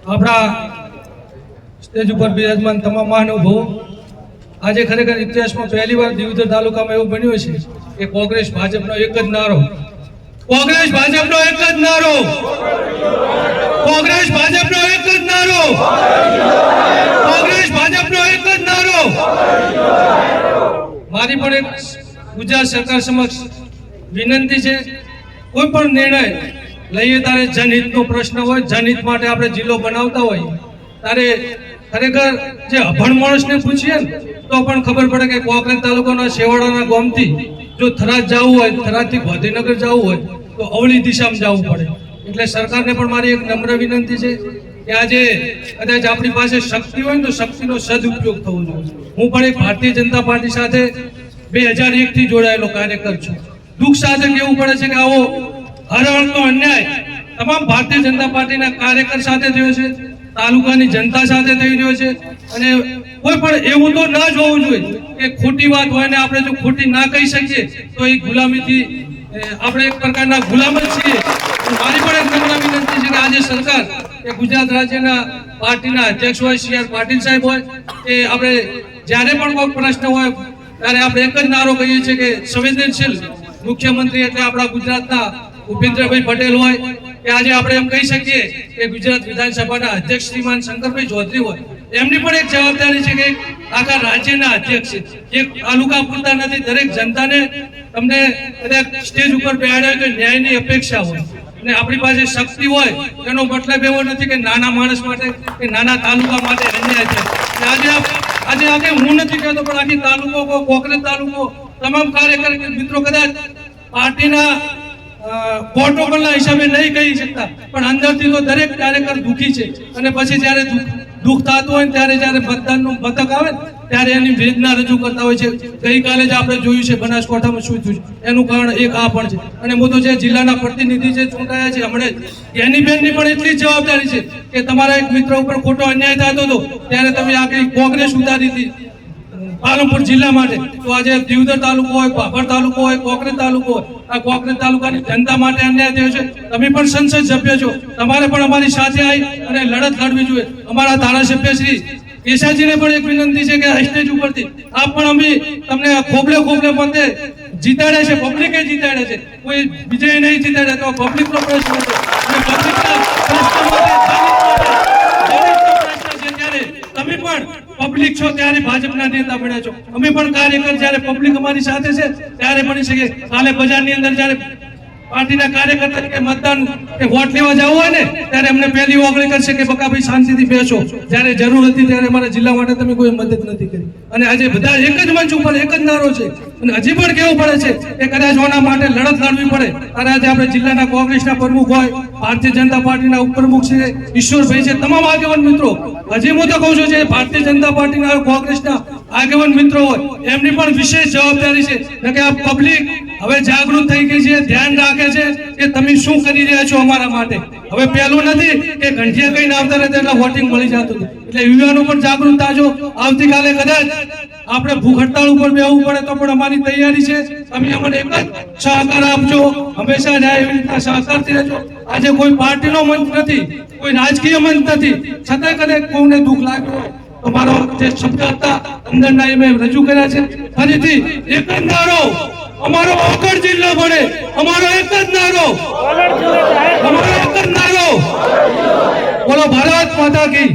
આપણા સ્ટેજ ઉપર બિરાજમાન તમામ મહાનુભાવો, આજે ખરેખર ઇતિહાસમાં પહેલીવાર દિયોદર તાલુકામાં એવું બન્યું છે કે કોંગ્રેસ ભાજપનો એક જ નારો, કોંગ્રેસ ભાજપનો એક જ નારો, કોંગ્રેસ ભાજપનો એક જ નારો, કોંગ્રેસ ભાજપનો એક જ નારો। મારી પણ એક ગુજરાત સરકાર સમક્ષ વિનંતી છે, કોઈ પણ નિર્ણય લઈએ ત્યારે જનહિતનો પ્રશ્ન હોય, જનહિત માટે આપણે જિલ્લો બનાવતા હોય ત્યારે ખરેખર જે અભણ માણસને પૂછીએ ને તો પણ ખબર પડે કે કોંકરેજ તાલુકાના શેવાડાના ગામથી જો થરાદ જવું હોય, થરાદથી ગાંધીનગર જવું હોય તો અવળી દિશામાં જવું પડે। એટલે સરકારને પણ મારી એક નમ્ર વિનંતી છે કે આજે કદાચ આપણી પાસે શક્તિ હોય ને તો શક્તિનો સદુપયોગ થવો જોઈએ। હું પણ એક ભારતીય જનતા પાર્ટી સાથે 2001 થી જોડાયેલો કાર્યકર છું। દુઃખ સાથે કહેવું પડે છે કે આવો હરણનો અન્યાય તમામ ભારતીય જનતા પાર્ટીના કાર્યકર સાથે થયો છે, તાલુકાની જનતા સાથે થઈ રહ્યો છે। અને કોઈ પણ એવું તો ના જ હોવું જોઈએ કે ખોટી વાત હોય ને આપણે જો ખોટી ના કહી શકીએ તો એ ગુલામીથી આપણે એક પ્રકારના ગુલામ જ છીએ। મારી પણ એક નમ્ર વિનંતી છે કે આજે સરકાર કે ગુજરાત રાજ્યના પાર્ટીના અધ્યક્ષ હોય CR પાટીલ સાહેબ હોય કે આપણે જ્યારે પણ કોઈ પ્રશ્ન હોય ત્યારે આપણે એક જ નારો કહીએ છીએ કે સંવેદનશીલ મુખ્યમંત્રી એટલે આપણા ગુજરાતના ભૂપેન્દ્રભાઈ પટેલ હોય કે આજે આપણે એમ કહી શકીએ કે ગુજરાત વિધાનસભાના અધ્યક્ષ શ્રીમાન શંકરભાઈ ચૌધરી હોય, એમની પણ એક જવાબદારી છે કે આખા રાજ્યના અધ્યક્ષ છે, એક તાલુકા પૂરતા નથી, દરેક જનતાને તમને કદાચ સ્ટેજ ઉપર બેહાડ્યા તો ન્યાયની અપેક્ષા હોય અને આપણી પાસે શક્તિ હોય એનો મતલબ એવો નથી કે નાના માણસ માટે કે નાના તાલુકા માટે અન્યાય છે। આજે હું નથી કહેતો પણ આખી તાલુકો કોંકરેજ તાલુકો તમામ કાર્યકર મિત્રો કદાચ પાર્ટીના પ્રોટોકોલના હિસાબે નહીં કહી શકતા પણ અંદરથી તો દરેક કાર્યકર દુઃખી છે। અને પછી જ્યારે દુઃખ થતું હોય ત્યારે જ્યારે મતદાનનું મતક આવે ત્યારે એની વેદના રજૂ કરતા હોય છે। ગઈકાલે જ આપણે જોયું છે બનાસકાંઠામાં શું થયું છે, એનું કારણ એક આ પણ છે। અને હું તો જે જિલ્લાના પ્રતિનિધિ જે ચૂંટાયા છે હમણાં એની બેનની પણ એટલી જ જવાબદારી છે કે તમારા એક મિત્ર ઉપર ખોટો અન્યાય થતો હતો ત્યારે તમે આખી કોંગ્રેસ ઉતારી હતી પાલનપુર જિલ્લા માટે, તો આજે દિયોદર તાલુકો હોય, ભાભર તાલુકો હોય, કોંકરેજ તાલુકો હોય, આ કોંકરેજ તાલુકાની જનતા માટે અન્યાય થયો છે। તમે પણ સંસદ સભ્ય છો, તમારે પણ અમારી સાથે આવી અને લડત લડવી જોઈએ। અમારા ધારાસભ્ય શ્રી કેશાજીને પણ એક વિનંતી છે કે સ્ટેજ ઉપરથી આપ પણ અમે તમને ખોબલે મતે જીતાડ્યા છે, પબ્લિકે જીતાડ્યા છે, કોઈ વિજય નહીં જીતાડ્યા તો પબ્લિકનો પ્રશ્ન છે અને પબ્લિકના પ્રશ્ન માટે તમે પણ પબ્લિક છો ત્યારે ભાજપના નેતા બન્યા છો, અમે પણ કાર્યકર જ્યારે પબ્લિક અમારી સાથે છે ત્યારે બની શકે। કાલે બજારની અંદર જ્યારે પાર્ટીના કાર્યકર તરીકે મતદાન કે વોટ લેવા જવું હોય ને ત્યારે અમને પહેલી ઓગળી કરશે કે બકાભાઈ શાંતિથી બેસો, જ્યારે જરૂર હતી ત્યારે અમારા જિલ્લા માટે તમે કોઈ મદદ નથી કરી। અને આજે બધા એક જ મંચ ઉપર એક જ નારો છે અને હજી પણ કેવું પડે છે કે કદાચ ઓના માટે લડત લડવી પડે ત્યારે આજે આપણે જિલ્લાના કોંગ્રેસના પ્રમુખ હોય, ભારતીય જનતા પાર્ટીના ઉપપ્રમુખ છે ઈશ્વરભાઈ છે, તમામ આગેવાન મિત્રો, હજી હું તો કહું છું જે ભારતીય જનતા પાર્ટીના કોંગ્રેસના આગેવાન મિત્રો હોય એમની પણ વિશેષ જવાબદારી છે કે આ પબ્લિક હવે જાગૃત થઈ ગઈ છે, ધ્યાન રાખે છે કે તમે શું કરી રહ્યા છો અમારા માટે। હવે પહેલું નથી કે ઘંટિયા કહીને આવતા રહેતા એટલે વોટિંગ મળી જતું હતું, એટલે યુવાનો પણ જાગૃત થાજો। આવતીકાલે કદાચ આપણે ભૂખ હડતાળ ઉપર બેસવું પડે તો પણ અમારી તૈયારી છે, તમે અમને એક જ સહકાર આપજો, હંમેશા જાય એવી રીતના સહકારથી રહેજો। આજે કોઈ પાર્ટીનો મંચ નથી, કોઈ રાજકીય મંચ નથી, છતાંય કદાચ કોઈને દુઃખ લાગ્યું હોય તો મારો જે શબ્દ હતા અંદરના એ મેં રજૂ કર્યા છે। ફરીથી એક જ નારો અમારો ઓગળ જિલ્લો બને, અમારો એક જ નારો, અમારો એક જ નારો, બોલો ભારત માતા કી।